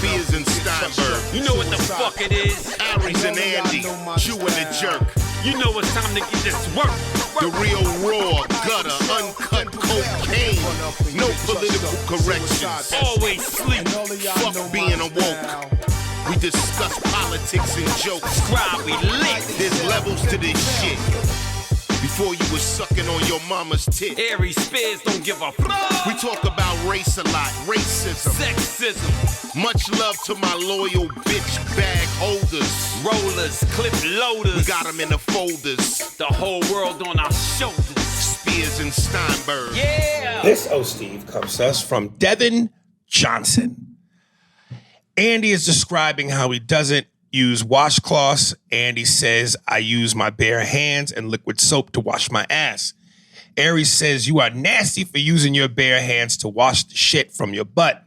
Spears and Steinberg. You know what the fuck it is? Aries and Andy, Jew and the Jerk. You know it's time to get this work. The real raw, gutter, uncut cocaine. No political corrections. Always sleep. Fuck being awoke. We discuss politics and jokes. Scribe, we lit. There's levels to this shit. Before you was sucking on your mama's tit. Aries Spears don't give a fuck. We talk about race a lot, racism, Sexism. Much love to my loyal bitch bag holders. Rollers, clip loaders. We got them in the folders. The whole world on our shoulders. Spears and Steinberg. Yeah. This Oh Steve comes to us from Devin Johnson. Andy is describing how he doesn't use washcloths. Andy says, I use my bare hands and liquid soap to wash my ass. Aries says, you are nasty for using your bare hands to wash the shit from your butt.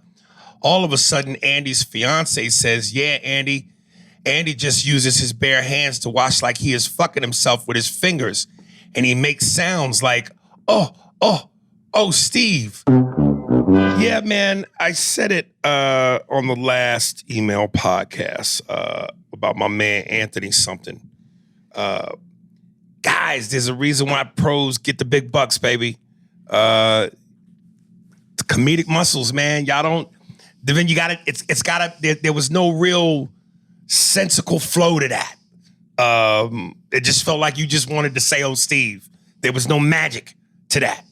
All of a sudden, Andy's fiance says, yeah, Andy just uses his bare hands to wash like he is fucking himself with his fingers. And he makes sounds like, oh, Steve. Yeah, man, I said it on the last email podcast about my man Anthony something. Guys, there's a reason why pros get the big bucks, baby. The comedic muscles, man. Y'all don't. Then you got it. It's got to. There was no real sensical flow to that. It just felt like you just wanted to say, "Oh, Steve." There was no magic to that.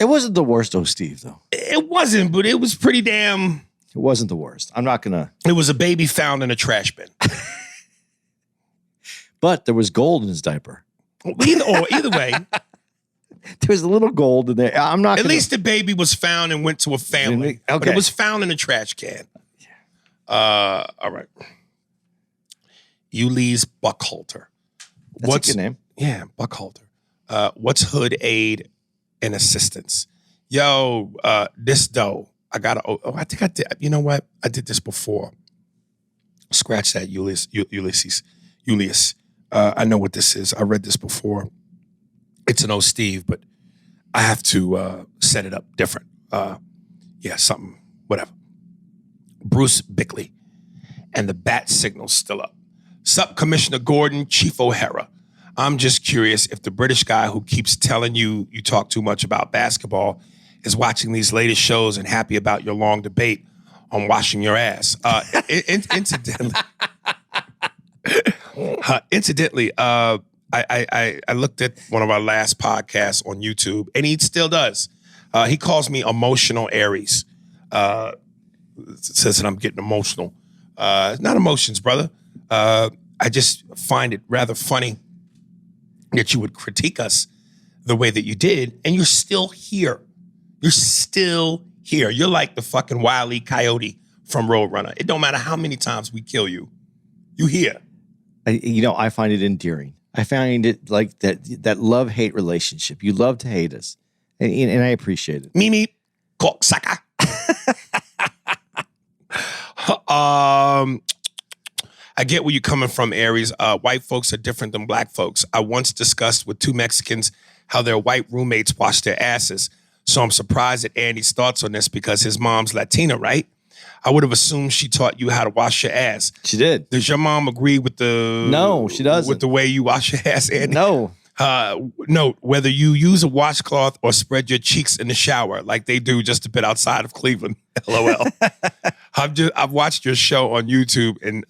It wasn't the worst Oh Steve, though. It wasn't, but it was pretty damn. It wasn't the worst. I'm not gonna. It was a baby found in a trash bin. But there was gold in his diaper. Either way. There was a little gold in there. I'm not. At least the baby was found and went to a family. Okay. But it was found in a trash can. All right. Ulysses Buckhalter. That's a good name. Yeah, Buckhalter. What's hood aid and assistance? Yo, this though, I gotta. I think I did. You know what? I did this before. Scratch that, Ulysses. I know what this is. I read this before. It's an Oh Steve, but I have to set it up different. Something, whatever. Bruce Bickley, and the bat signal's still up. Sup, Commissioner Gordon, Chief O'Hara. I'm just curious if the British guy who keeps telling you talk too much about basketball is watching these latest shows and happy about your long debate on washing your ass. Incidentally, I looked at one of our last podcasts on YouTube, and he still does. He calls me emotional Aries. Says that I'm getting emotional. Not emotions, brother. I just find it rather funny that you would critique us the way that you did, and you're still here. You're still here. You're like the fucking Wile E. Coyote from Roadrunner. It don't matter how many times we kill you. You here. I find it endearing. I find it like that love-hate relationship. You love to hate us, and I appreciate it. Mimi, cocksucker. I get where you're coming from, Aries. White folks are different than black folks. I once discussed with two Mexicans how their white roommates wash their asses. So I'm surprised at Andy's thoughts on this because his mom's Latina, right? I would have assumed she taught you how to wash your ass. She did. Does your mom agree with the... No, she doesn't. With the way you wash your ass, Andy? No. Note, whether you use a washcloth or spread your cheeks in the shower like they do just a bit outside of Cleveland. LOL. I've watched your show on YouTube and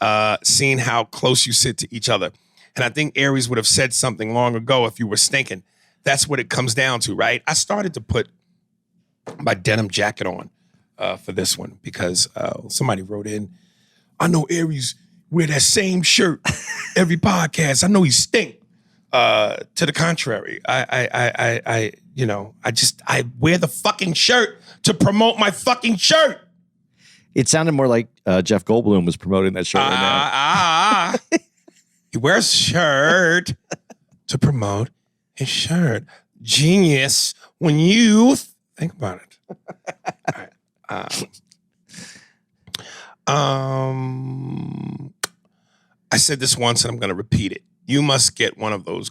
seen how close you sit to each other. And I think Aries would have said something long ago if you were stinking. That's what it comes down to, right? I started to put my denim jacket on for this one because somebody wrote in, I know Aries wear that same shirt every podcast. I know he stink. To the contrary, I wear the fucking shirt to promote my fucking shirt. It sounded more like Jeff Goldblum was promoting that shirt right now. He wears a shirt to promote his shirt. Genius when you think about it. All right. I said this once and I'm going to repeat it. You must get one of those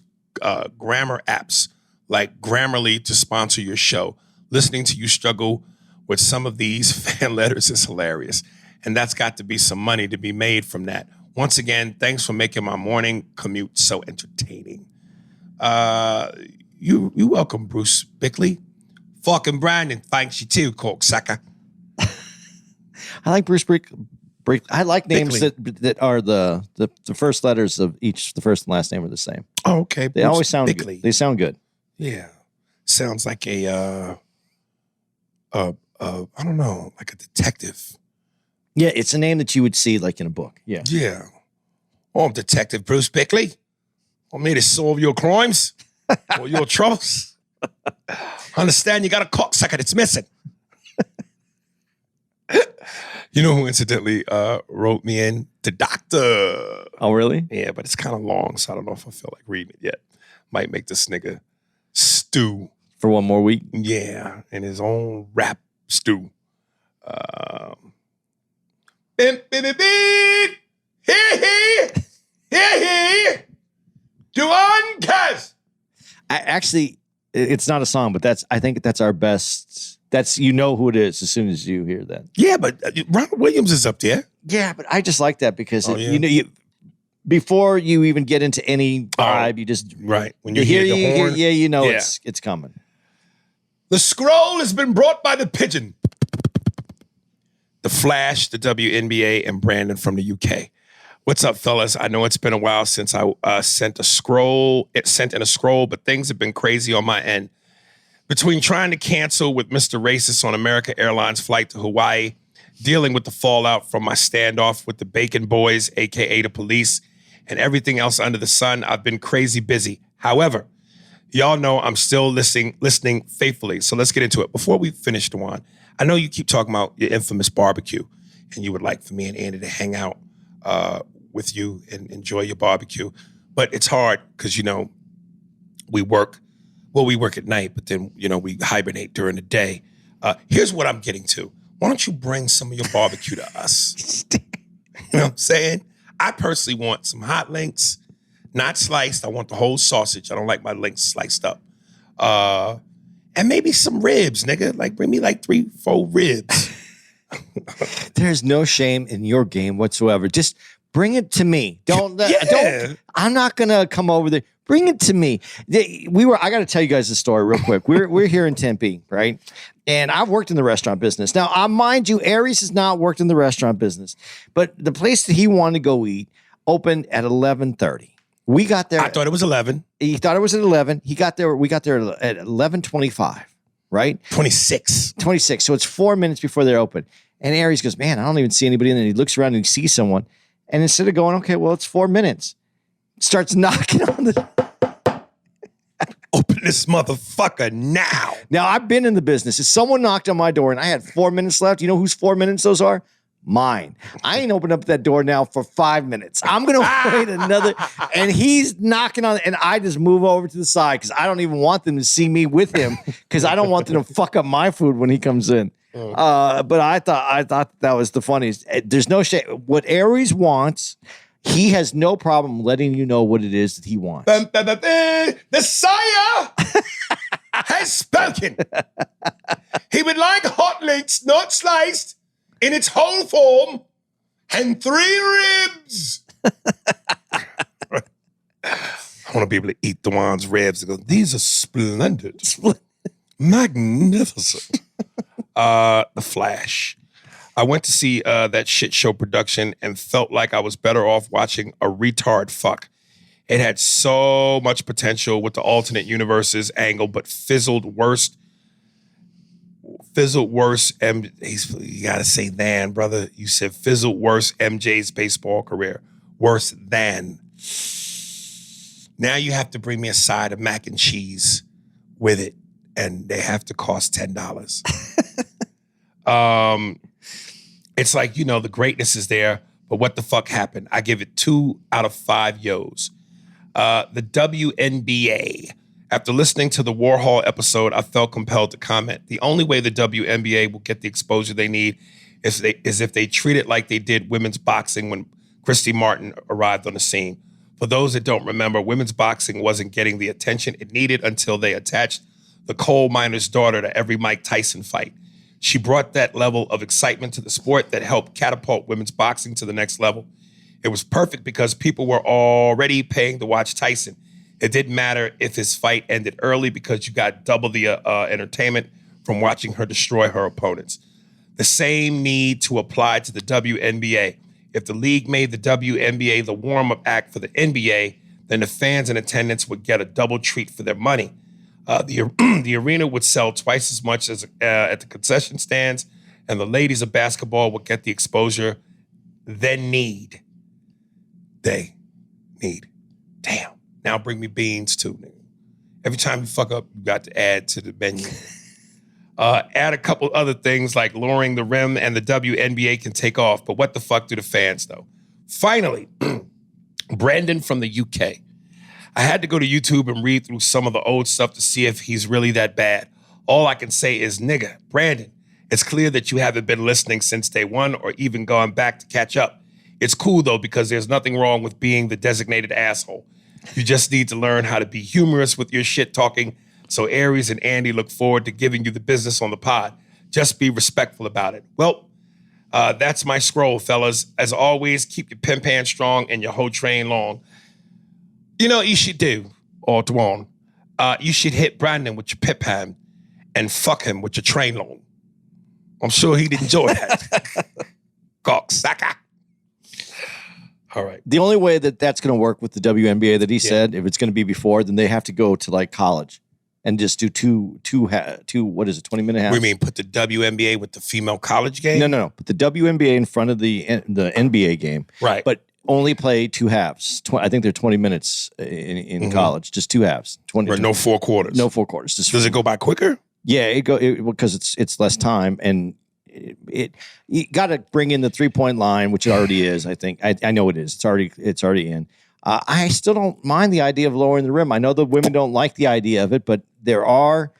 grammar apps like Grammarly to sponsor your show. Listening to you struggle with some of these fan letters is hilarious. And that's got to be some money to be made from that. Once again, thanks for making my morning commute so entertaining. You welcome, Bruce Bickley. Fucking Brandon, thanks you too, cocksucker. I like Bruce I like names that are the first letters of each, the first and last name are the same. Oh, okay. They always sound good. They sound good. Yeah. Sounds like a I don't know, like a detective. Yeah, it's a name that you would see like in a book. Yeah. Yeah. Oh, I'm Detective Bruce Bickley. I'm here to solve your crimes or your troubles. Understand you got a cocksucker that's missing. You know who incidentally wrote me in? The doctor. Oh, really? Yeah, but it's kind of long, so I don't know if I feel like reading it yet. Might make this nigga stew. For one more week? Yeah, in his own rap stew. Bim, bim, bim, bim. Here. Duan Kaz. It's not a song, but I think that's our best. That's, you know who it is as soon as you hear that. Yeah, but Ronald Williams is up there. Yeah, but I just like that because before you even get into any vibe, you just right when you hear the horn, you know it's coming. The scroll has been brought by the pigeon. The Flash, the WNBA, and Brandon from the UK. What's up, fellas? I know it's been a while since I sent in a scroll, but things have been crazy on my end. Between trying to cancel with Mr. Racist on American Airlines flight to Hawaii, dealing with the fallout from my standoff with the Bacon Boys, aka the police, and everything else under the sun, I've been crazy busy. However, y'all know I'm still listening faithfully, so let's get into it. Before we finish, Dewan, I know you keep talking about your infamous barbecue, and you would like for me and Andy to hang out with you and enjoy your barbecue, but it's hard because, we work at night, but then, we hibernate during the day. Here's what I'm getting to. Why don't you bring some of your barbecue to us? You know what I'm saying? I personally want some hot links, not sliced. I want the whole sausage. I don't like my links sliced up. And maybe some ribs, nigga. Like, bring me like 3-4 ribs. There's no shame in your game whatsoever. Just bring it to me. I'm not gonna come over there. Bring it to me. I got to tell you guys a story real quick. We're here in Tempe, right? And I've worked in the restaurant business. Now, mind you, Aries has not worked in the restaurant business, but the place that he wanted to go eat opened at 11:30. We got there. I thought it was 11. He thought it was at 11. We got there at 11:25, right? 26. So it's 4 minutes before they're open. And Aries goes, man, I don't even see anybody in there. He looks around and he sees someone. And instead of going, okay, well, it's 4 minutes, starts knocking on the... Open this motherfucker now. Now, I've been in the business. If someone knocked on my door and I had 4 minutes left, you know whose 4 minutes those are? Mine. I ain't opened up that door now for 5 minutes. I'm going to wait another. And he's knocking on, and I just move over to the side because I don't even want them to see me with him because I don't want them to fuck up my food when he comes in. But I thought that was the funniest. There's no shame. What Aries wants, he has no problem letting you know what it is that he wants. The sire has spoken. He would like hot links, not sliced, in its whole form, and 3 ribs. I want to be able to eat the one's ribs and go, these are splendid. Magnificent. The Flash. I went to see that shit show production and felt like I was better off watching a retard fuck. It had so much potential with the alternate universes angle, but fizzled worse. You gotta say than, brother. You said fizzled worse MJ's baseball career. Worse than. Now you have to bring me a side of mac and cheese with it, and they have to cost $10. It's like, the greatness is there, but what the fuck happened? I give it 2 out of 5 yos. The WNBA. After listening to the Warhol episode, I felt compelled to comment. The only way the WNBA will get the exposure they need is if they treat it like they did women's boxing when Christy Martin arrived on the scene. For those that don't remember, women's boxing wasn't getting the attention it needed until they attached the coal miner's daughter to every Mike Tyson fight. She brought that level of excitement to the sport that helped catapult women's boxing to the next level. It was perfect because people were already paying to watch Tyson. It didn't matter if his fight ended early because you got double the entertainment from watching her destroy her opponents. The same need to apply to the WNBA. If the league made the WNBA the warm-up act for the NBA, then the fans in attendance would get a double treat for their money. The arena would sell twice as much as at the concession stands, and the ladies of basketball would get the exposure they need. Damn. Now bring me beans too, nigga. Every time you fuck up, you got to add to the menu. Add a couple other things like lowering the rim and the WNBA can take off. But what the fuck do the fans know? Finally, Brandon from the UK. I had to go to YouTube and read through some of the old stuff to see if he's really that bad. All I can say is, nigga, Brandon, it's clear that you haven't been listening since day one or even gone back to catch up. It's cool, though, because there's nothing wrong with being the designated asshole. You just need to learn how to be humorous with your shit talking. So Aries and Andy look forward to giving you the business on the pod. Just be respectful about it. Well, that's my scroll, fellas. As always, keep your pin pan strong and your whole train long. You know what you should do, or Dwan? You should hit Brandon with your pip pan and fuck him with your train long. I'm sure he'd enjoy that. Cocksucker. All right. The only way that that's going to work with the WNBA that he said, if it's going to be before, then they have to go to like college and just do two, what is it, 20-minute halves? What do you mean, put the WNBA with the female college game? No. Put the WNBA in front of the NBA game. Right. But only play two halves. I think they're 20 minutes in college, just two halves. 20, no 4 quarters. No 4 quarters. Does it go by quicker? Yeah, because it's less time, and you got to bring in the 3-point line, which it already is. I think I know it is. It's already in. I still don't mind the idea of lowering the rim. I know the women don't like the idea of it, but there are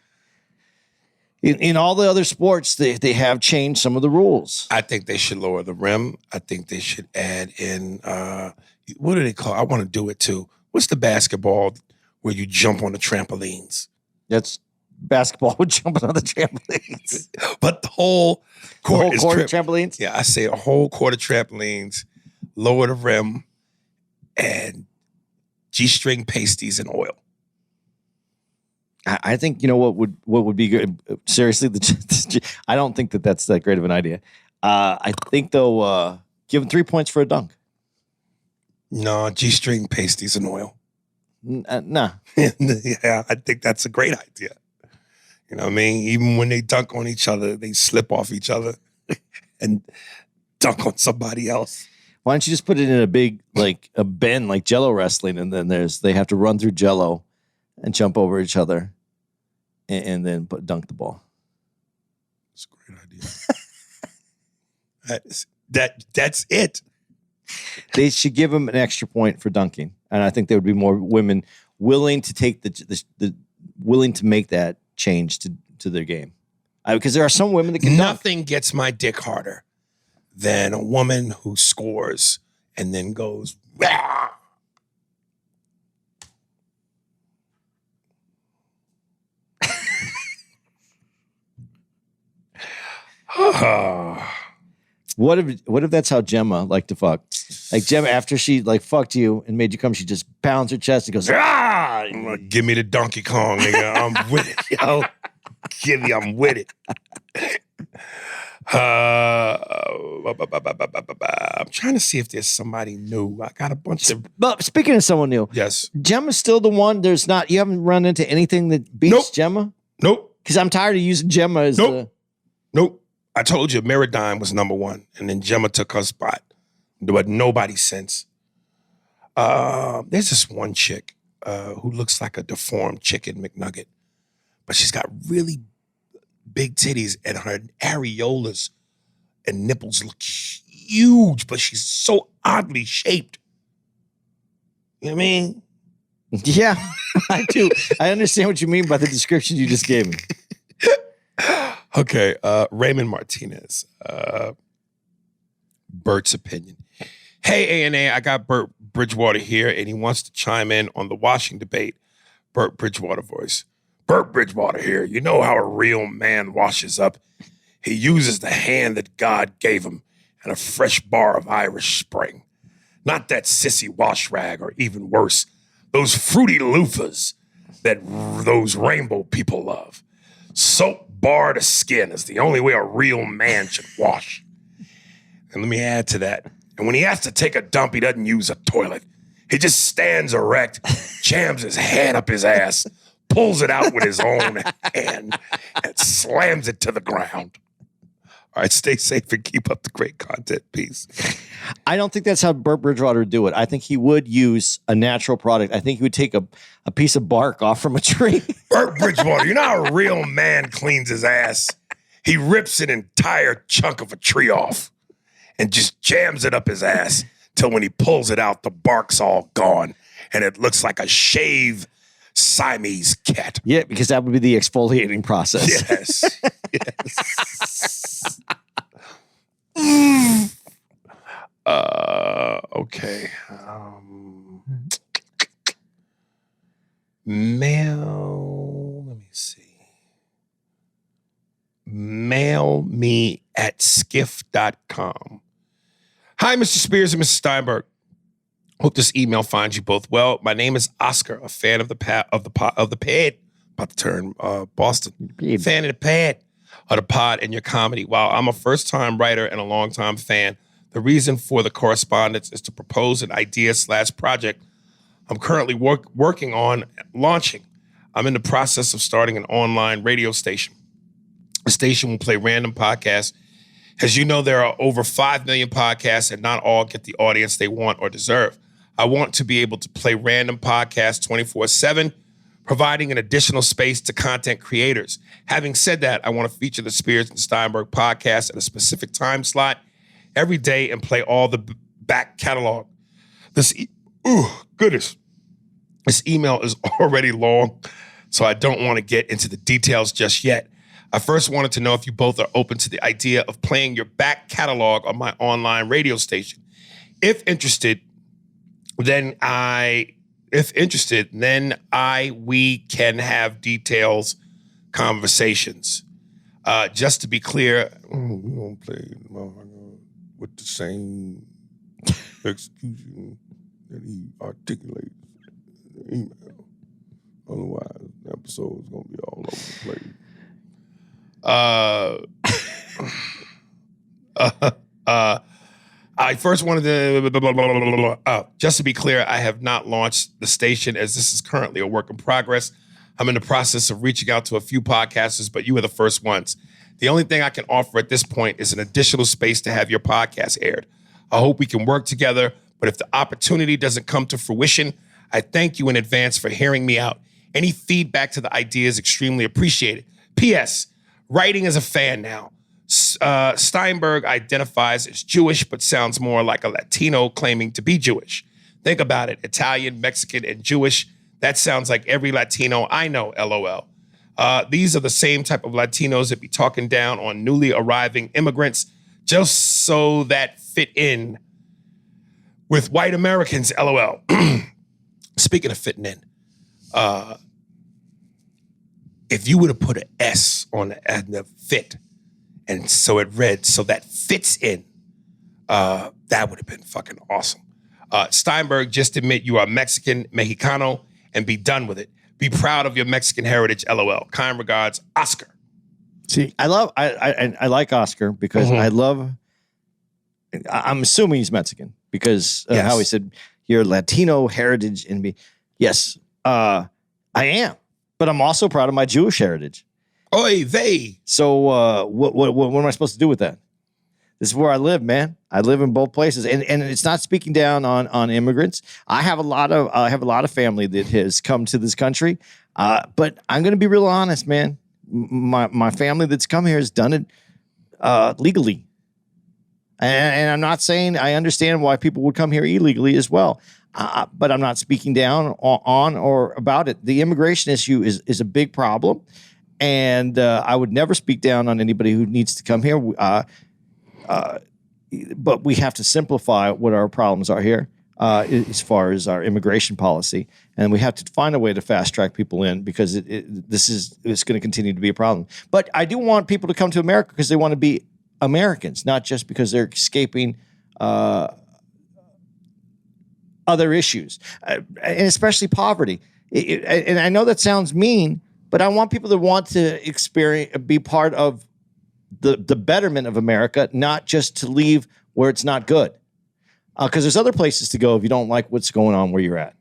in all the other sports they have changed some of the rules. I think they should lower the rim. I think they should add in what do they call? I want to do it too. What's the basketball where you jump on the trampolines? That's basketball with jumping on the trampolines. But the whole court is trampolines? Yeah, I say a whole court of trampolines, lower the rim, and G-string pasties and oil. I think, you know, what would be good? Seriously, I don't think that's that great of an idea. I think, though, give them 3 points for a dunk. No, G-string pasties and oil. Nah. Yeah, I think that's a great idea. You know what I mean? Even when they dunk on each other, they slip off each other and dunk on somebody else. Why don't you just put it in a big, like a bend, like Jello wrestling, and then they have to run through Jello and jump over each other, and then dunk the ball. That's a great idea. That's it. They should give him an extra point for dunking, and I think there would be more women willing to take willing to make that change to their game, because there are some women that can Nothing gets my dick harder than a woman who scores and then goes, rah! What if that's how Gemma liked to fuck? Like Gemma, after she like fucked you and made you come, she just pounds her chest and goes, ah! Give me the Donkey Kong, nigga. I'm with it, yo. I'm with it. I'm trying to see if there's somebody new. I got a bunch of. But speaking of someone new, Yes. Gemma's still the one. You haven't run into anything that beats Nope. Gemma? Nope. Because I'm tired of using Gemma as Nope. I told you Meradyne was number one, and then Gemma took her spot. But nobody since. There's this one chick who looks like a deformed chicken McNugget, but she's got really big titties, and her areolas and nipples look huge, but she's so oddly shaped. You know what I mean? Yeah, I do. I understand what you mean by the description you just gave me. Okay, Raymond Martinez. Bert's opinion. Hey, A&A, I got Bert Bridgewater here, and he wants to chime in on the washing debate. Bert Bridgewater voice. Bert Bridgewater here. You know how a real man washes up? He uses the hand that God gave him and a fresh bar of Irish Spring. Not that sissy wash rag, or even worse, those fruity loofahs that those rainbow people love. Soap bar to skin is the only way a real man should wash. And let me add to that. And when he has to take a dump, he doesn't use a toilet. He just stands erect, jams his hand up his ass, pulls it out with his own hand, and slams it to the ground. All right, stay safe and keep up the great content. Peace. I don't think that's how Burt Bridgewater would do it. I think he would use a natural product. I think he would take a piece of bark off from a tree. Burt Bridgewater, you know how a real man cleans his ass? He rips an entire chunk of a tree off and just jams it up his ass till when he pulls it out, the bark's all gone and it looks like a shaved Siamese cat. Yeah, because that would be the exfoliating process. Yes. Yes. Okay. Mail. Let me see. Mail me at skiff.com. Hi, Mr. Spears and Mrs. Steinberg. Hope this email finds you both well. My name is Oscar, a fan of the pad. About to turn Boston. Fan of the pad of the pod and your comedy. While I'm a first-time writer and a long-time fan, the reason for the correspondence is to propose an idea/project I'm currently working on launching. I'm in the process of starting an online radio station. The station will play random podcasts. As you know, there are over 5 million podcasts and not all get the audience they want or deserve. I want to be able to play random podcasts 24/7, providing an additional space to content creators. Having said that, I want to feature the Spears and Steinberg podcast at a specific time slot every day and play all the back catalog. This email is already long, so I don't want to get into the details just yet. I first wanted to know if you both are open to the idea of playing your back catalog on my online radio station. If interested, then we can have details conversations. Just to be clear, we don't play with the same execution that he articulates in the email. Otherwise, the episode is going to be all over the place. I first wanted to, just to be clear, I have not launched the station as this is currently a work in progress. I'm in the process of reaching out to a few podcasters, but you are the first ones. The only thing I can offer at this point is an additional space to have your podcast aired. I hope we can work together, but if the opportunity doesn't come to fruition, I thank you in advance for hearing me out. Any feedback to the idea is extremely appreciated. P.S. Writing as a fan now. Steinberg identifies as Jewish, but sounds more like a Latino claiming to be Jewish. Think about it. Italian, Mexican, and Jewish. That sounds like every Latino I know, LOL. These are the same type of Latinos that be talking down on newly arriving immigrants just so that fit in with white Americans, LOL. Speaking of fitting in, if you would have put an S on the fit, and so it read, so that fits in, that would have been fucking awesome. Steinberg, just admit you are Mexican, Mexicano, and be done with it. Be proud of your Mexican heritage, LOL. Kind regards, Oscar. See, I like Oscar because I'm assuming he's Mexican because of how he said your Latino heritage in me. Yes, I am, but I'm also proud of my Jewish heritage. Oy vey. So what am I supposed to do with that? This is where I live, man. I live in both places, and it's not speaking down on immigrants. I have a lot of family that has come to this country, but I'm going to be real honest, man. My family that's come here has done it legally, and I'm not saying I understand why people would come here illegally as well. But I'm not speaking down on or about it. The immigration issue is a big problem, and I would never speak down on anybody who needs to come here. But we have to simplify what our problems are here. as far as our immigration policy, and we have to find a way to fast track people in because it's going to continue to be a problem. But I do want people to come to America because they want to be Americans, not just because they're escaping other issues, and especially poverty. And I know that sounds mean, but I want people to want to be part of the betterment of America, not just to leave where it's not good. Because there's other places to go if you don't like what's going on where you're at.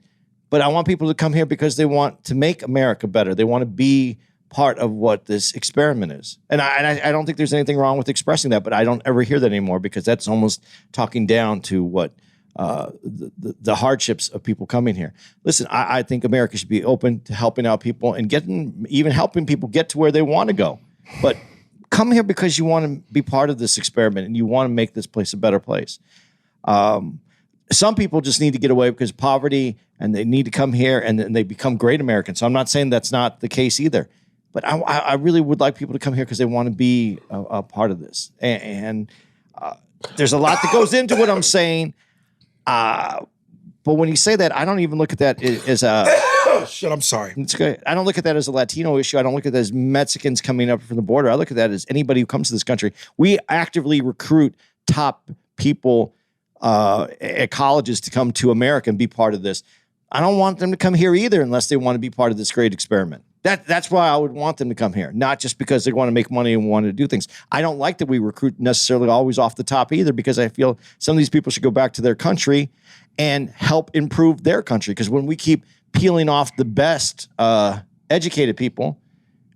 But I want people to come here because they want to make America better. They want to be part of what this experiment is. And I don't think there's anything wrong with expressing that, but I don't ever hear that anymore because that's almost talking down to what the hardships of people coming here. Listen, I think America should be open to helping out people and even helping people get to where they want to go. But come here because you want to be part of this experiment and you want to make this place a better place. Some people just need to get away because of poverty and they need to come here and then they become great Americans. So I'm not saying that's not the case either, but I really would like people to come here because they want to be a part of this. And there's a lot that goes into what I'm saying. But when you say that, I don't even look at that as a... Shit, I'm sorry. It's good. I don't look at that as a Latino issue. I don't look at that as Mexicans coming up from the border. I look at that as anybody who comes to this country. We actively recruit top people at colleges to come to America and be part of this. I don't want them to come here either unless they want to be part of this great experiment. That's why I would want them to come here, not just because they want to make money and want to do things. I don't like that we recruit necessarily always off the top either because I feel some of these people should go back to their country and help improve their country. Because when we keep peeling off the best educated people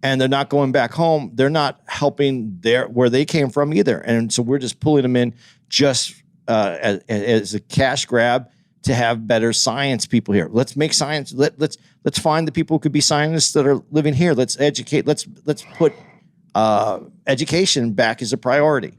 and they're not going back home, they're not helping where they came from either. And so we're just pulling them in just as a cash grab to have better science people here. Let's make science. Let's find the people who could be scientists that are living here. Let's educate. Let's put education back as a priority.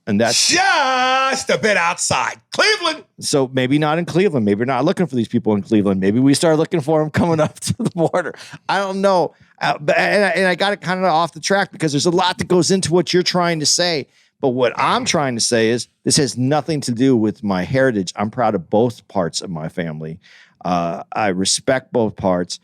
And that's just a bit outside Cleveland. So maybe not in Cleveland. Maybe we're not looking for these people in Cleveland. Maybe we start looking for them coming up to the border. I don't know. And I got it kind of off the track because there's a lot that goes into what you're trying to say. But what I'm trying to say is this has nothing to do with my heritage. I'm proud of both parts of my family. I respect both parts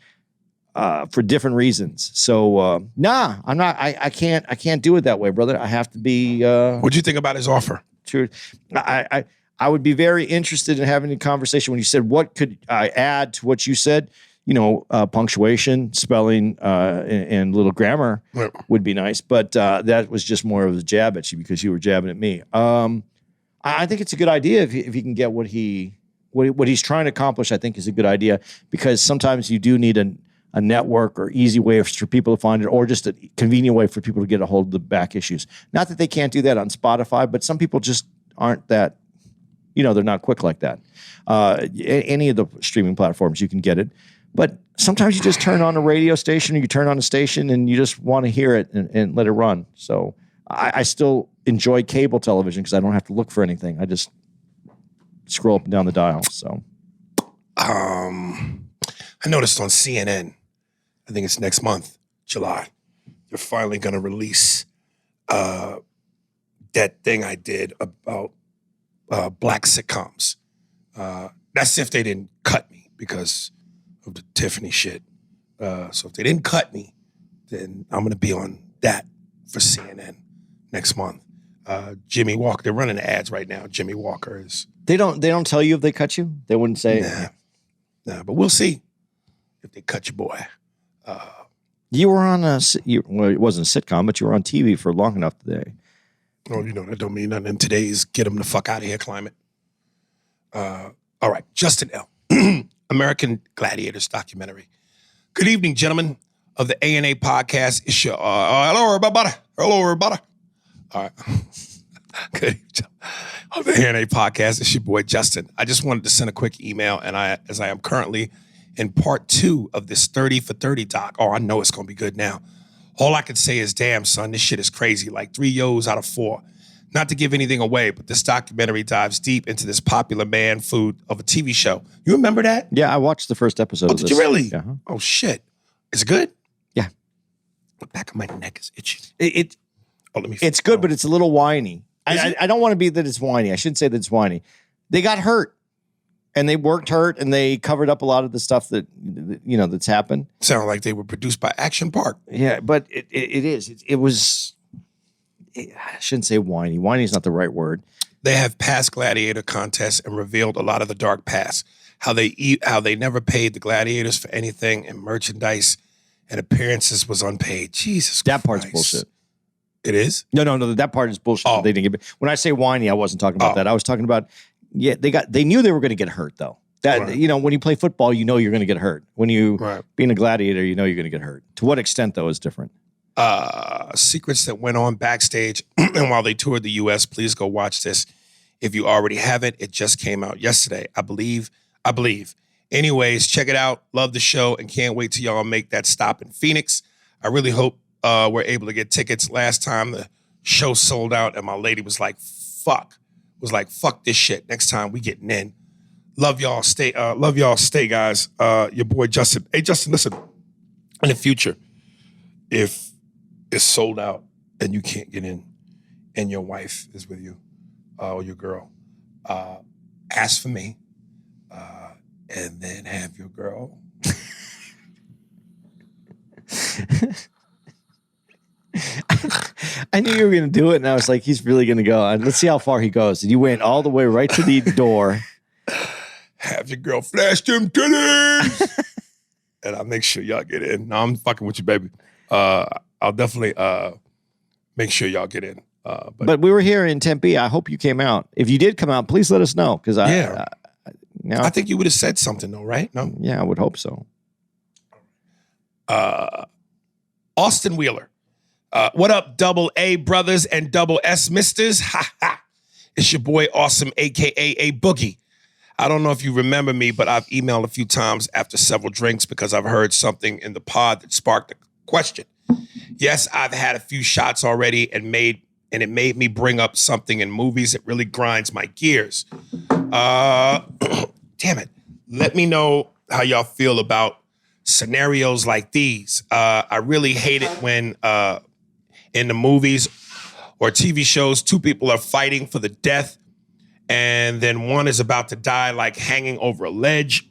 for different reasons. So I'm not. I can't do it that way, brother. I have to be. What'd you think about his offer? True. I would be very interested in having a conversation when you said what could I add to what you said. You know, punctuation, spelling, and little grammar would be nice. But that was just more of a jab at you because you were jabbing at me. I think it's a good idea if he can get what he's trying to accomplish. I think is a good idea because sometimes you do need a network or easy way for people to find it, or just a convenient way for people to get a hold of the back issues. Not that they can't do that on Spotify, but some people just aren't that. You know, they're not quick like that. Any of the streaming platforms you can get it. But sometimes you just turn on a radio station or you turn on a station and you just want to hear it and let it run. So I still enjoy cable television because I don't have to look for anything. I just scroll up and down the dial. So I noticed on CNN, I think it's next month, July, they're finally going to release that thing I did about black sitcoms. That's if they didn't cut me because of the Tiffany shit. So if they didn't cut me, then I'm going to be on that for CNN next month. Jimmy Walker, they're running ads right now. Jimmy Walker is... They don't tell you if they cut you? They wouldn't say... Nah, but we'll see if they cut your boy. You were on it wasn't a sitcom, but you were on TV for long enough today. Oh, you know, that don't mean nothing in today's get them the fuck out of here climate. All right, Justin L. American Gladiators documentary. Good evening, gentlemen of the ANA podcast. It's your, hello, everybody. Hello, everybody. All right. Good evening. Of the ANA podcast, it's your boy, Justin. I just wanted to send a quick email, and as I am currently in part 2 of this 30 for 30 doc. Oh, I know it's going to be good now. All I can say is, damn, son, this shit is crazy. Like 3 yo's out of 4. Not to give anything away, but this documentary dives deep into this popular man food of a TV show. You remember that? Yeah, I watched the first episode of this. Did you really? Yeah. Oh, shit. Is it good? Yeah. The back of my neck is itchy. It's good, but it's a little whiny. I don't want to be that it's whiny. I shouldn't say that it's whiny. they got hurt. And they worked hurt, and they covered up a lot of the stuff that, that's happened. Sound like they were produced by Action Park. Yeah, but it is. It was, I shouldn't say whiny. Whiny is not the right word. They have passed gladiator contests and revealed a lot of the dark past. How they never paid the gladiators for anything, and merchandise and appearances was unpaid. Jesus That Christ. part's bullshit. It is? No. That part is bullshit. Oh. They didn't get. When I say whiny, I wasn't talking about that. I was talking about. Yeah, they knew they were going to get hurt though. That Right. When you play football, you know you're going to get hurt. When you Right. being a gladiator, you know you're going to get hurt. To what extent though is different. Secrets that went on backstage and while they toured the U.S. Please go watch this. If you already haven't, it just came out yesterday. I believe. Anyways, check it out. Love the show and can't wait till y'all make that stop in Phoenix. I really hope we're able to get tickets. Last time the show sold out and my lady was like, fuck this shit. Next time we getting in. Love y'all. Stay, guys. Your boy Justin. Hey, Justin, listen. In the future, if it's sold out and you can't get in and your wife is with you, or your girl, ask for me, and then have your girl. I knew you were going to do it, and I was like, he's really going to go. Let's see how far he goes. And you went all the way right to the door. Have your girl flash them titties. And I'll make sure y'all get in. No, I'm fucking with you, baby. I'll definitely make sure y'all get in. But we were here in Tempe. I hope you came out. If you did come out, please let us know. Because I think you would have said something though, right? No? Yeah, I would hope so. Austin Wheeler. What up, double A brothers and double S misters? Ha ha. It's your boy Awesome, a.k.a. A Boogie. I don't know if you remember me, but I've emailed a few times after several drinks because I've heard something in the pod that sparked a question. Yes, I've had a few shots already and it made me bring up something in movies that really grinds my gears. Damn it. Let me know how y'all feel about scenarios like these. I really hate it when in the movies or TV shows, two people are fighting for the death and then one is about to die, like hanging over a ledge.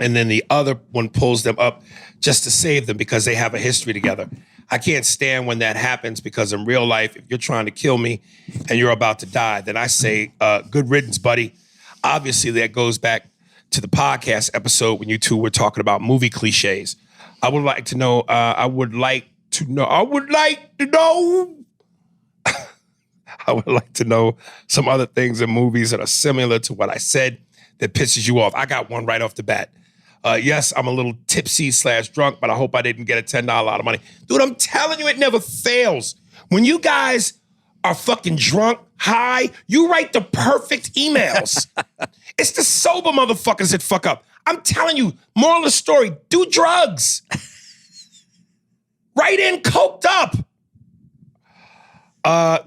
And then the other one pulls them up just to save them because they have a history together. I can't stand when that happens because in real life, if you're trying to kill me and you're about to die, then I say, good riddance, buddy. Obviously, that goes back to the podcast episode when you two were talking about movie cliches. I would like to know some other things in movies that are similar to what I said that pisses you off. I got one right off the bat. Yes, I'm a little tipsy/drunk, but I hope I didn't get a $10 out of money. Dude, I'm telling you, it never fails. When you guys are fucking drunk, high, you write the perfect emails. It's the sober motherfuckers that fuck up. I'm telling you, moral of the story, do drugs. Write in coked up.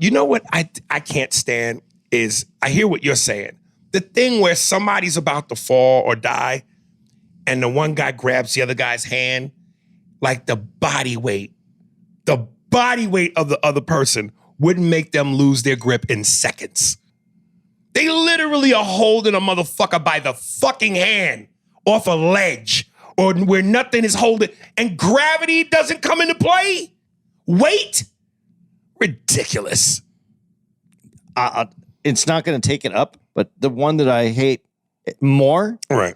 You know what I can't stand is, I hear what you're saying. The thing where somebody's about to fall or die, and the one guy grabs the other guy's hand, like the body weight of the other person wouldn't make them lose their grip in seconds. They literally are holding a motherfucker by the fucking hand off a ledge or where nothing is holding, and gravity doesn't come into play? Weight? Ridiculous. It's not going to take it up, but the one that I hate more Right.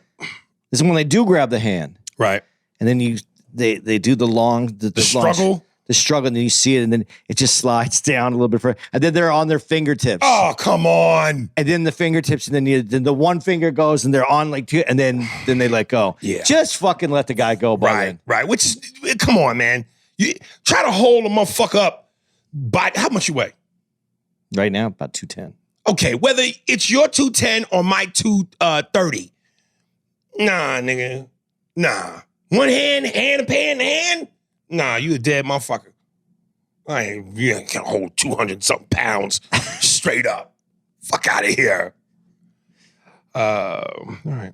is when they do grab the hand. Right. And then they do the struggle. The struggle, and then you see it, and then it just slides down a little bit further. And then they're on their fingertips. Oh, come on. And then the fingertips, and then the one finger goes, and they're on like two, and then they let go. Yeah. Just fucking let the guy go by Right, then. right. Which is, come on, man. You try to hold a motherfucker up by, how much you weigh? Right now, about 210. Okay, whether it's your 210 or my 230. Nah, nigga. Nah. One hand hand. Nah, you a dead motherfucker. You can't hold 200 something pounds straight up. Fuck out of here. All right.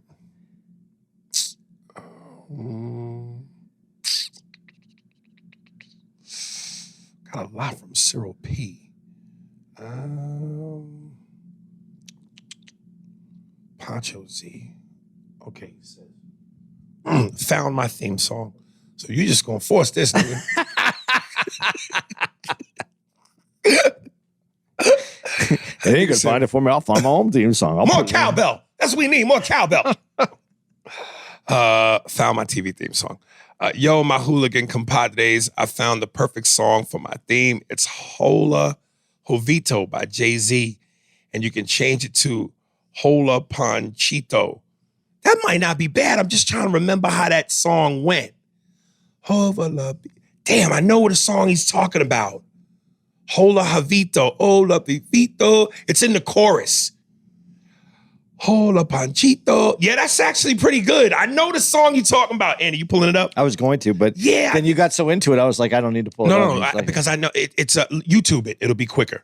Got a lot from Cyril P. Poncho Z. Okay, he says, found my theme song. So you just gonna force this, nigga. They ain't gonna find it for me. I'll find my own theme song. More cowbell. That's what we need. More cowbell. Found my TV theme song. Yo, my hooligan compadres, I found the perfect song for my theme. It's Hola Jovito by Jay-Z. And you can change it to Hola Panchito. That might not be bad. I'm just trying to remember how that song went. Damn, I know what the song he's talking about. Hola Javito, hola Vivito. It's in the chorus. Hola Panchito. Yeah, that's actually pretty good. I know the song you're talking about, Andy. You pulling it up? I was going to, but yeah. Then you got so into it, I was like, I don't need to pull it up. No, because I know it's a YouTube it. It'll be quicker.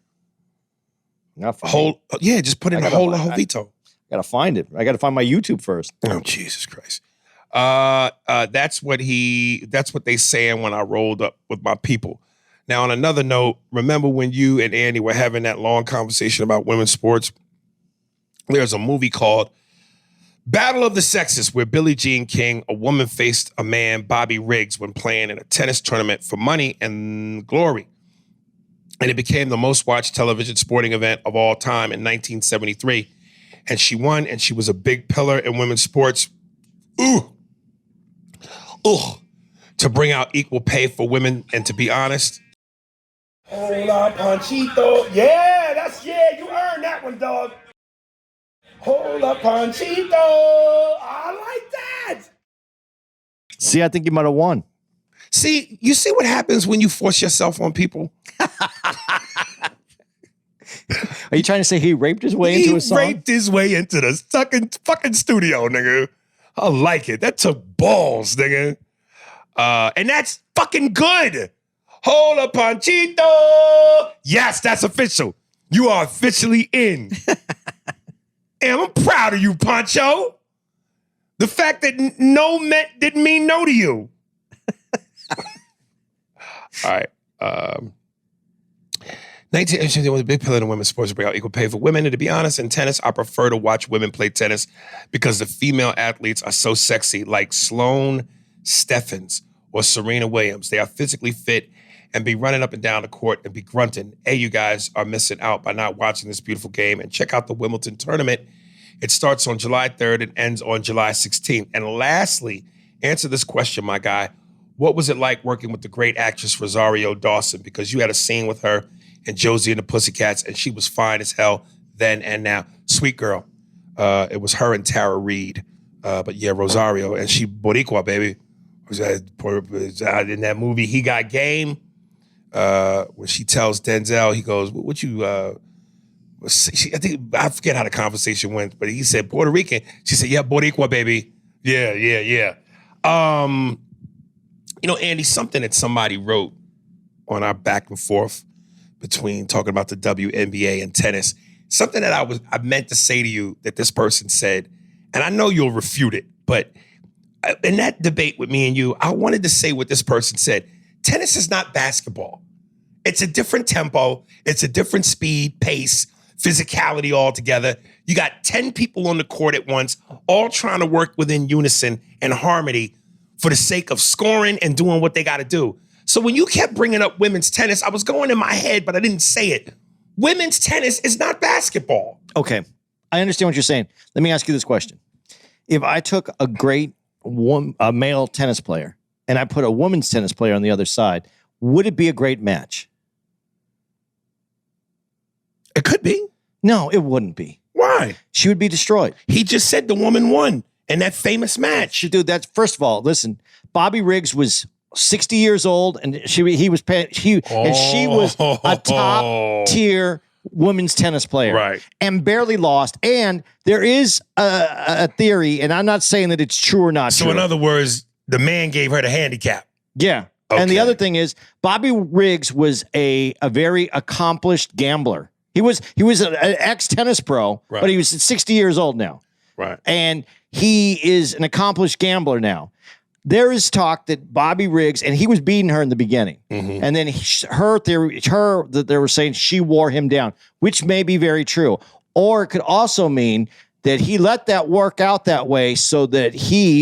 Not funny. Just put in Hola Jovito. I gotta find it. I gotta find my YouTube first. Oh, Jesus Christ. That's what they saying when I rolled up with my people. Now, on another note, remember when you and Andy were having that long conversation about women's sports? There's a movie called Battle of the Sexes where Billie Jean King, a woman, faced a man, Bobby Riggs, when playing in a tennis tournament for money and glory. And it became the most watched television sporting event of all time in 1973. And she won, and she was a big pillar in women's sports. To bring out equal pay for women, and to be honest. Hola, Panchito. Yeah, you earned that one, dog. Hola, Panchito. I like that. See, I think you might have won. See, you see what happens when you force yourself on people? Are you trying to say he raped his way into a song? He raped his way into the fucking studio, nigga. I like it. That took balls, nigga. And that's fucking good. Hola, Panchito. Yes, that's official. You are officially in. And I'm proud of you, Pancho. The fact that no didn't mean no to you. All right. 1980 was a big pillar in women's sports to bring out equal pay for women. And to be honest, in tennis, I prefer to watch women play tennis because the female athletes are so sexy, like Sloane Stephens or Serena Williams. They are physically fit and be running up and down the court and be grunting. Hey, you guys are missing out by not watching this beautiful game. And check out the Wimbledon tournament. It starts on July 3rd and ends on July 16th. And lastly, answer this question, my guy. What was it like working with the great actress Rosario Dawson? Because you had a scene with her and Josie and the Pussycats, and she was fine as hell then and now. Sweet girl. It was her and Tara Reid. But yeah, Rosario, and she Boricua, baby. In that movie, He Got Game, when she tells Denzel, he goes, what you, I forget how the conversation went, but he said Puerto Rican. She said, yeah, Boricua, baby. Yeah. Andy, something that somebody wrote on our back and forth between talking about the WNBA and tennis, something that I meant to say to you that this person said, and I know you'll refute it, but in that debate with me and you, I wanted to say what this person said. Tennis is not basketball. It's a different tempo. It's a different speed, pace, physicality altogether. You got 10 people on the court at once, all trying to work within unison and harmony for the sake of scoring and doing what they got to do. So when you kept bringing up women's tennis, I was going in my head, but I didn't say it. Women's tennis is not basketball. Okay. I understand what you're saying. Let me ask you this question. If I took a great male tennis player and I put a women's tennis player on the other side, would it be a great match? It could be. No, it wouldn't be. Why? She would be destroyed. He just said the woman won in that famous match. Dude, that's first of all, listen, Bobby Riggs was 60 years old and she was a top tier women's tennis player. Right. And barely lost. And there is a theory, and I'm not saying that it's true or not true. So in other words, the man gave her the handicap. Yeah. Okay. And the other thing is, Bobby Riggs was a very accomplished gambler. He was an ex-tennis pro, right, but he was 60 years old now. Right. And he is an accomplished gambler now. There is talk that Bobby Riggs, and he was beating her in the beginning, and then that they were saying she wore him down, which may be very true. Or it could also mean that he let that work out that way so that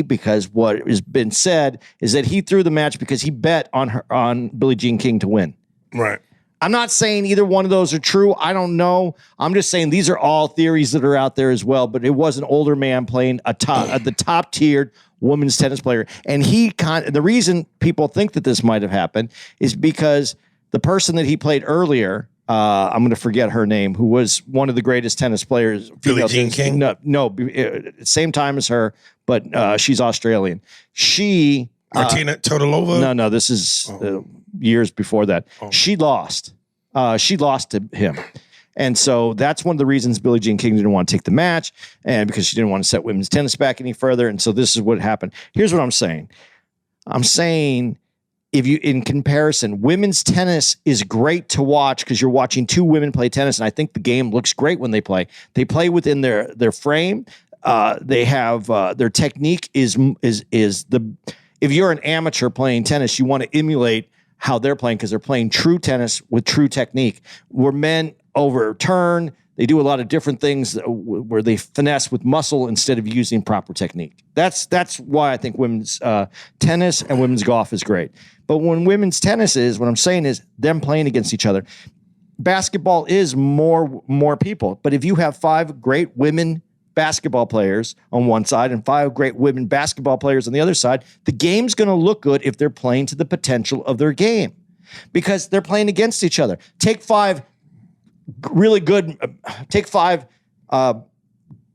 because what has been said is that he threw the match because he bet on Billie Jean King to win. Right. I'm not saying either one of those are true. I don't know. I'm just saying these are all theories that are out there as well. But it was an older man playing the top tiered women's tennis player, and the reason people think that this might have happened is because the person that he played earlier, I'm going to forget her name, who was one of the greatest tennis players. Billie Jean King? No, same time as her, but she's Australian. Martina Todorova? No, this is years before that. Oh. She lost. She lost to him. And so that's one of the reasons Billie Jean King didn't want to take the match, and because she didn't want to set women's tennis back any further. And so this is what happened. Here's what I'm saying. I'm saying in comparison, women's tennis is great to watch because you're watching two women play tennis, and I think the game looks great when they play. They play within their frame. They have their technique is the. If you're an amateur playing tennis, you want to emulate how they're playing because they're playing true tennis with true technique. Where men overturn, they do a lot of different things where they finesse with muscle instead of using proper technique. That's why I think women's tennis and women's golf is great. But when women's tennis is, what I'm saying is them playing against each other. Basketball is more people. But if you have 5 great women basketball players on one side and 5 great women basketball players on the other side, the game's going to look good if they're playing to the potential of their game because they're playing against each other. Take 5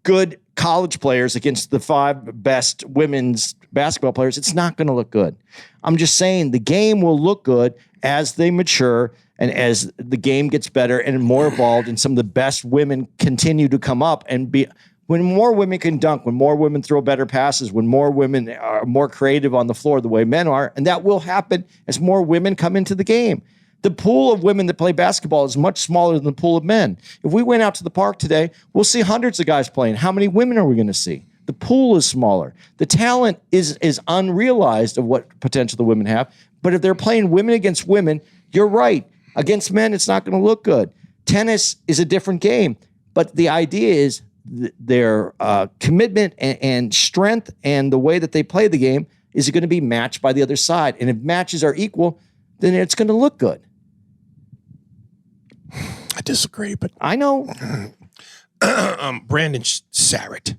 good college players against the 5 best women's basketball players. It's not going to look good. I'm just saying the game will look good as they mature and as the game gets better and more evolved and some of the best women continue to come up and be. When more women can dunk, when more women throw better passes, when more women are more creative on the floor the way men are, and that will happen as more women come into the game. The pool of women that play basketball is much smaller than the pool of men. If we went out to the park today, we'll see hundreds of guys playing. How many women are we going to see? The pool is smaller. The talent is unrealized of what potential the women have. But if they're playing women against women, you're right. Against men, it's not going to look good. Tennis is a different game. But the idea is their commitment and strength and the way that they play the game is going to be matched by the other side. And if matches are equal, then it's going to look good. I disagree, but I know. Brandon Sarrett.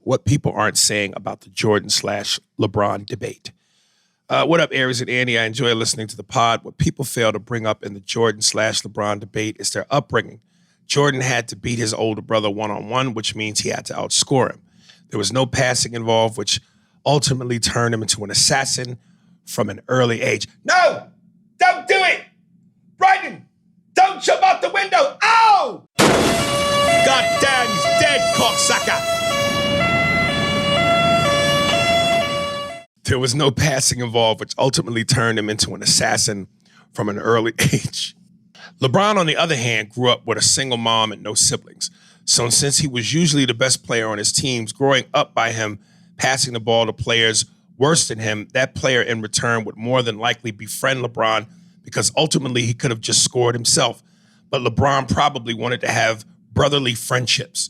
What people aren't saying about the Jordan/LeBron debate. What up, Aries and Andy? I enjoy listening to the pod. What people fail to bring up in the Jordan/LeBron debate is their upbringing. Jordan had to beat his older brother one-on-one, which means he had to outscore him. There was no passing involved, which ultimately turned him into an assassin from an early age. No! Don't do it! Bryden! Don't jump out the window! Ow! God damn, he's dead, cocksucker! There was no passing involved, which ultimately turned him into an assassin from an early age. LeBron, on the other hand, grew up with a single mom and no siblings. So since he was usually the best player on his teams, growing up by him passing the ball to players worse than him, that player in return would more than likely befriend LeBron because ultimately he could have just scored himself. But LeBron probably wanted to have brotherly friendships.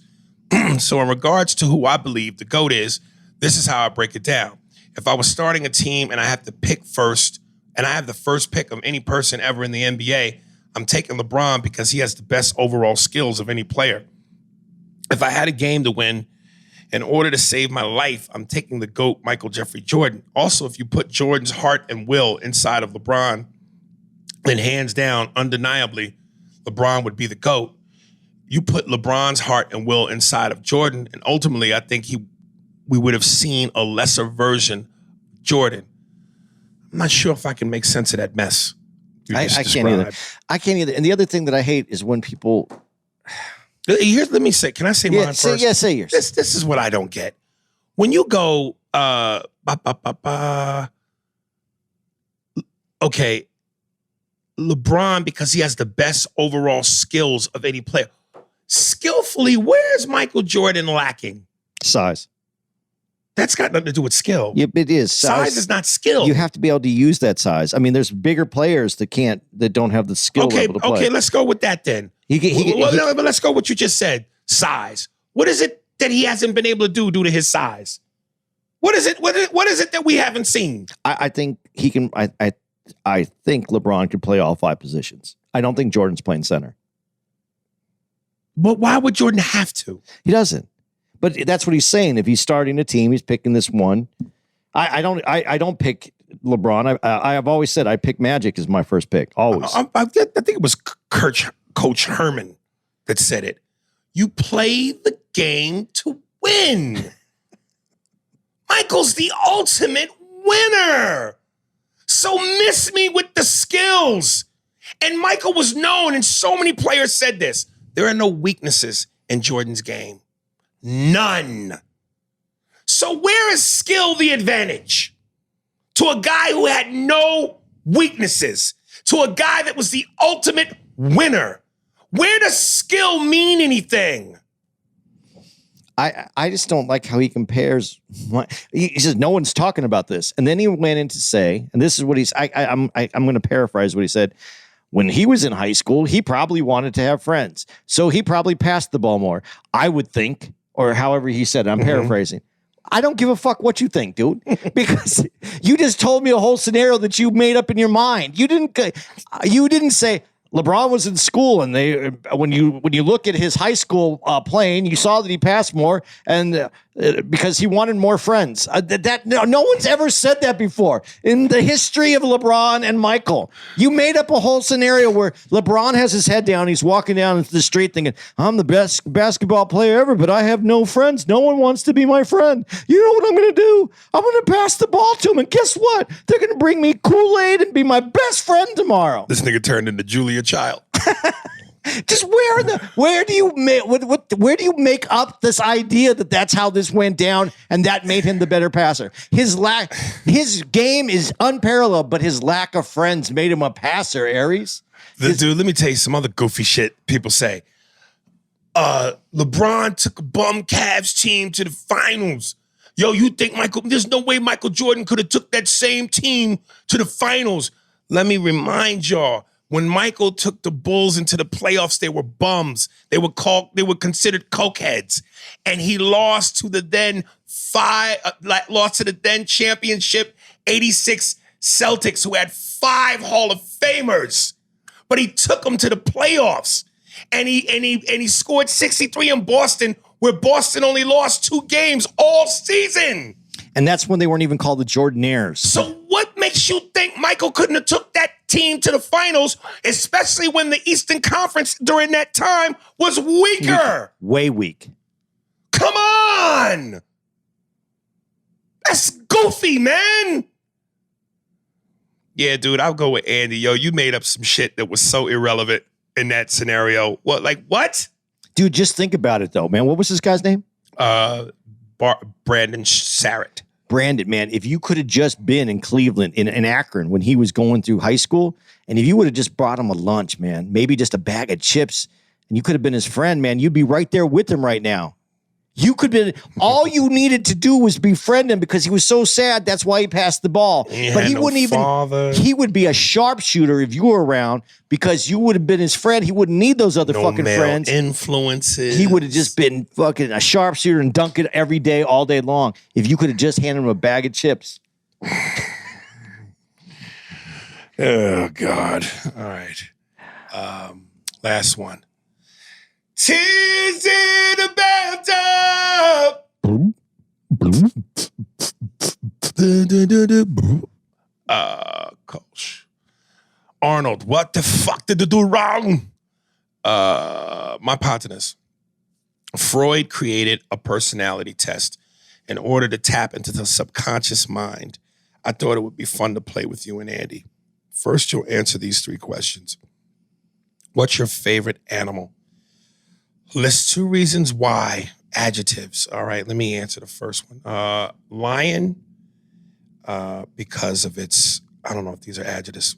So in regards to who I believe the GOAT is, this is how I break it down. If I was starting a team and I have to pick first, and I have the first pick of any person ever in the NBA, I'm taking LeBron because he has the best overall skills of any player. If I had a game to win, in order to save my life, I'm taking the GOAT, Michael Jeffrey Jordan. Also, if you put Jordan's heart and will inside of LeBron, then hands down, undeniably, LeBron would be the GOAT. You put LeBron's heart and will inside of Jordan, and ultimately, I think we would have seen a lesser version of Jordan. I'm not sure if I can make sense of that mess. I can't either. I can't either. And the other thing that I hate is when people... Here's, let me say, can I say mine first? Say yours. This is what I don't get. When you go, okay, LeBron, because he has the best overall skills of any player. Skillfully, where's Michael Jordan lacking? Size. That's got nothing to do with skill. Yeah, it is. Size is not skill. You have to be able to use that size. I mean, there's bigger players that don't have the skill level to play. Okay, let's go with that then. But let's go with what you just said. Size. What is it that he hasn't been able to do due to his size? What is it? What is it that we haven't seen? I think he can. I think LeBron could play all 5 positions. I don't think Jordan's playing center. But why would Jordan have to? He doesn't. But that's what he's saying. If he's starting a team, he's picking this one. I don't pick LeBron. I have always said I pick Magic as my first pick. Always. I think it was Coach Herman that said it. You play the game to win. Michael's the ultimate winner. So miss me with the skills. And Michael was known, and so many players said this. There are no weaknesses in Jordan's game. None. So where is skill the advantage? To a guy who had no weaknesses, to a guy that was the ultimate winner. Where does skill mean anything? I just don't like how he compares. He says no one's talking about this, and then he went in to say, and this is what he's. I'm going to paraphrase what he said. When he was in high school, he probably wanted to have friends, so he probably passed the ball more. I would think, or however he said it. I'm paraphrasing. I don't give a fuck what you think, dude, because you just told me a whole scenario that you made up in your mind. You didn't say. LeBron was in school, and when you look at his high school playing, you saw that he passed more, and because he wanted more friends. No one's ever said that before in the history of LeBron and Michael. You made up a whole scenario where LeBron has his head down, he's walking down the street thinking, "I'm the best basketball player ever, but I have no friends. No one wants to be my friend. You know what I'm going to do? I'm going to pass the ball to him, and guess what? They're going to bring me Kool-Aid and be my best friend tomorrow." This nigga turned into Julia Child. Just where do you make up this idea that that's how this went down and that made him the better passer? His game is unparalleled, but his lack of friends made him a passer. Aries, dude, let me tell you some other goofy shit people say. LeBron took a bum Cavs team to the finals. Yo, you think there's no way Michael Jordan could have took that same team to the finals. Let me remind y'all. When Michael took the Bulls into the playoffs, they were bums. They were considered cokeheads, and he lost to the then championship '86 Celtics, who had 5 Hall of Famers. But he took them to the playoffs, and he scored 63 in Boston, where Boston only lost 2 games all season. And that's when they weren't even called the Jordan-airs. So what makes you think Michael couldn't have took that team to the finals, especially when the Eastern Conference during that time was weaker? Way weak. Come on! That's goofy, man! Yeah, dude, I'll go with Andy. Yo, you made up some shit that was so irrelevant in that scenario. What? Dude, just think about it, though, man. What was this guy's name? Brandon Sarrett. Brandon, man, if you could have just been in Cleveland, in Akron, when he was going through high school, and if you would have just brought him a lunch, man, maybe just a bag of chips, and you could have been his friend, man, you'd be right there with him right now. You could be, all you needed to do was befriend him because he was so sad. That's why he passed the ball. But he wouldn't he would be a sharpshooter if you were around because you would have been his friend. He wouldn't need those other fucking friends. Influences. He would have just been fucking a sharpshooter and dunk it every day, all day long. If you could have just handed him a bag of chips. Oh, God. All right. Last one. Tears in a bathtub. Coach. Arnold, what the fuck did you do wrong? My partners. Freud created a personality test in order to tap into the subconscious mind. I thought it would be fun to play with you and Andy. First, you'll answer these 3 questions. What's your favorite animal? List 2 reasons why. Adjectives. All right, let me answer the first one. Lion, because of its, I don't know if these are adjectives.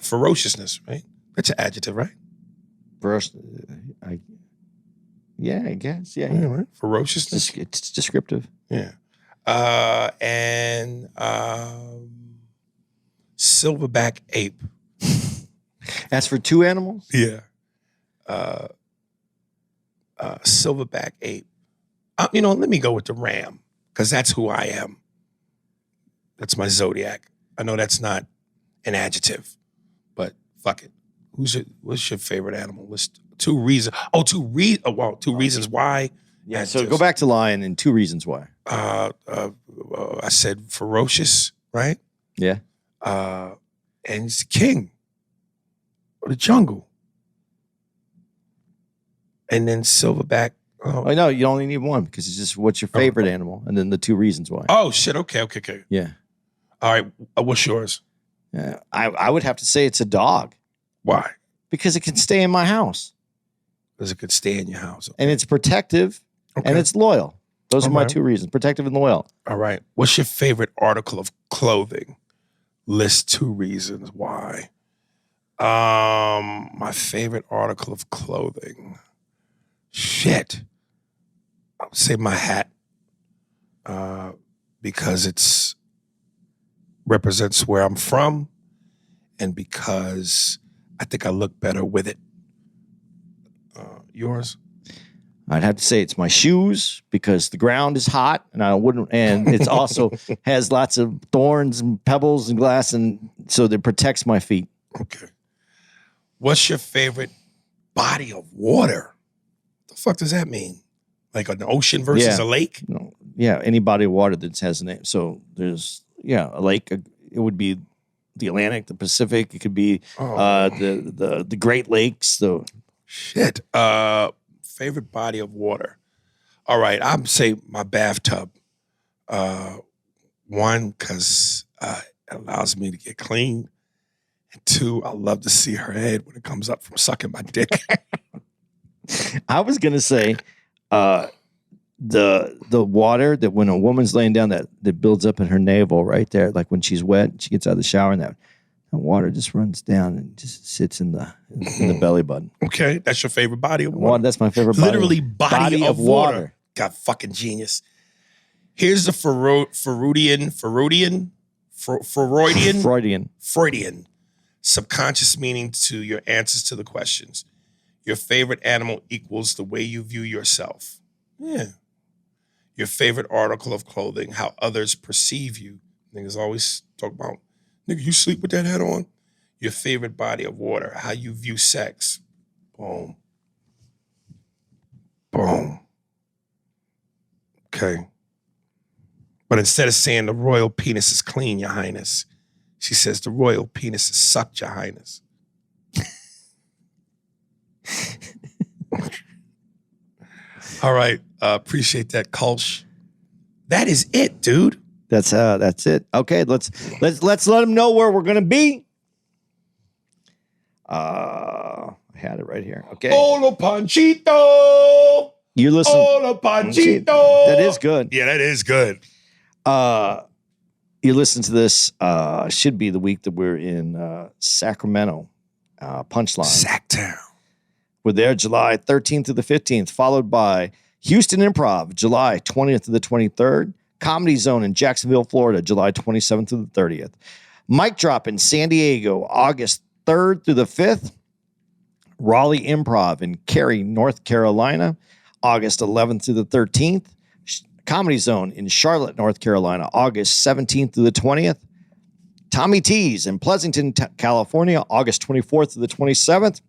Ferociousness, right? That's an adjective, right? Yeah, I guess. Yeah. Right. Ferociousness. It's descriptive. Yeah. And silverback ape. That's for two animals? Yeah. Silverback ape. Let me go with the ram because that's who I am. That's my zodiac. I know that's not an adjective, but fuck it. What's your favorite animal? List two reasons. Two reasons why. Yeah. So go back to lion and two reasons why. I said ferocious, right? Yeah. And he's the king of the jungle. And then silverback. Oh no, you only need one because it's just what's your favorite animal, and then the two reasons why. Oh shit! Okay. Yeah. All right. What's yours? Yeah. I would have to say it's a dog Why? because it can stay in my house Because it could stay in your house. and it's protective and it's loyal. Those are my two reasons: protective and loyal. All right. What's your favorite article of clothing? List two reasons why. My favorite article of clothing. Shit. I would say my hat. Because it's represents where I'm from and because I think I look better with it. Yours? I'd have to say it's my shoes because the ground is hot and it's also has lots of thorns and pebbles and glass, and so it protects my feet. Okay. What's your favorite body of water? The fuck does that mean? Like an ocean versus a lake? No, yeah, any body of water that has a name. So there's a lake. It would be the Atlantic, the Pacific. It could be the Great Lakes. Shit. Favorite body of water. All right, I'm say my bathtub. One, because it allows me to get clean. And two, I love to see her head when it comes up from sucking my dick. I was gonna say the water that when a woman's laying down that builds up in her navel right there, like when she's wet, she gets out of the shower and that water just runs down and just sits in the belly button. Okay, that's your favorite body of water. That's my favorite Literally body of water. God, fucking genius. Here's the Freudian subconscious meaning to your answers to the questions. Your favorite animal equals the way you view yourself. Yeah. Your favorite article of clothing, how others perceive you. Niggas always talk about, nigga, you sleep with that hat on? Your favorite body of water, how you view sex. Boom. Boom. Okay. But instead of saying the royal penis is clean, Your Highness, she says the royal penis is sucked, Your Highness. All right. Appreciate that, Kulsh. That is it, dude. That's it. Okay, let's let them know where we're gonna be. I had it right here. Okay. Hola Panchito. You listen. Hola Panchito. That is good. Yeah, that is good. You listen to this. Should be the week that we're in Sacramento. Punchline. Sacktown. We're there July 13th through the 15th, followed by Houston Improv, July 20th to the 23rd. Comedy Zone in Jacksonville, Florida, July 27th through the 30th. Mic Drop in San Diego, August 3rd through the 5th. Raleigh Improv in Cary, North Carolina, August 11th through the 13th. Comedy Zone in Charlotte, North Carolina, August 17th through the 20th. Tommy T's in Pleasanton, California, August 24th through the 27th.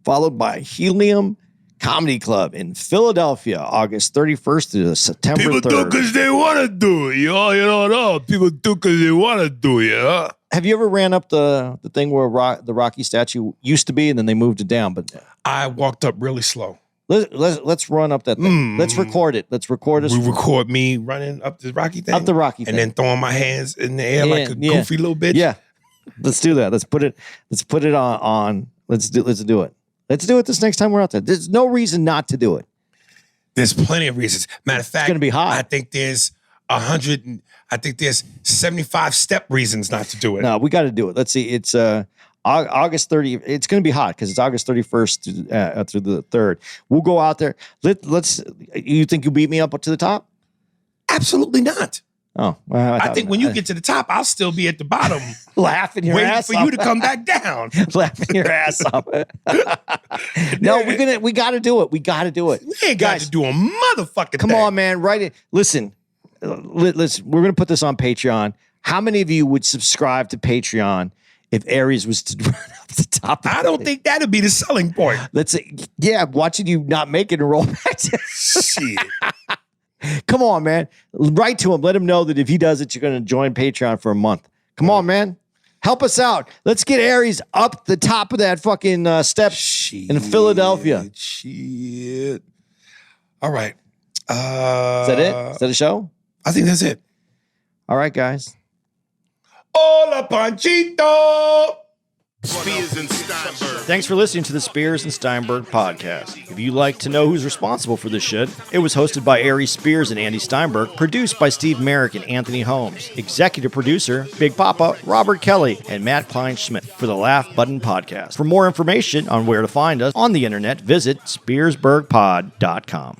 Followed by Helium Comedy Club in Philadelphia, August 31st to September 3rd. People do because they want to do it, yo. You don't know. People do because they want to do it, yeah. Have you ever ran up the thing where the Rocky statue used to be and then they moved it down? But I walked up really slow. Let's run up that thing. Let's record it. Let's record us. We record me running up the Rocky thing? Up the Rocky thing. And then throwing my hands in the air like a goofy little bitch? Yeah. Let's do that. Let's put it on. Let's do it. Let's do it this next time we're out there. There's no reason not to do it. There's plenty of reasons. Matter of fact, it's going to be hot. I think there's 75 step reasons not to do it. No, we got to do it. Let's see. It's August 30. It's going to be hot because it's August 31st through the 3rd. We'll go out there. Let's. You think you beat me up to the top? Absolutely not. Oh, well, I think when you get to the top, I'll still be at the bottom, laughing your waiting ass for off. you to come back down. Laughing your ass off. No, we got to do it. We got to do it. We ain't got to do a motherfucking Come thing. on, man. Write it. Listen, listen. We're gonna put this on Patreon. How many of you would subscribe to Patreon if Aries was to run up the top? I don't think that'd be the selling point. Let's say, yeah, watching you not make it and roll back. Shit. Come on, man. Write to him. Let him know that if he does it, you're going to join Patreon for a month. Come on, man. Help us out. Let's get Aries up the top of that fucking step in Philadelphia. Shit. All right. Is that it? Is that a show? I think that's it. All right, guys. Hola, Panchito. Spears and Steinberg. Thanks for listening to the Spears and Steinberg podcast. If you'd like to know who's responsible for this shit, it was hosted by Aries Spears and Andy Steinberg, produced by Steve Merrick and Anthony Holmes, executive producer, Big Papa, Robert Kelly, and Matt Kleinschmidt for the Laugh Button podcast. For more information on where to find us on the internet, visit SpearsburgPod.com.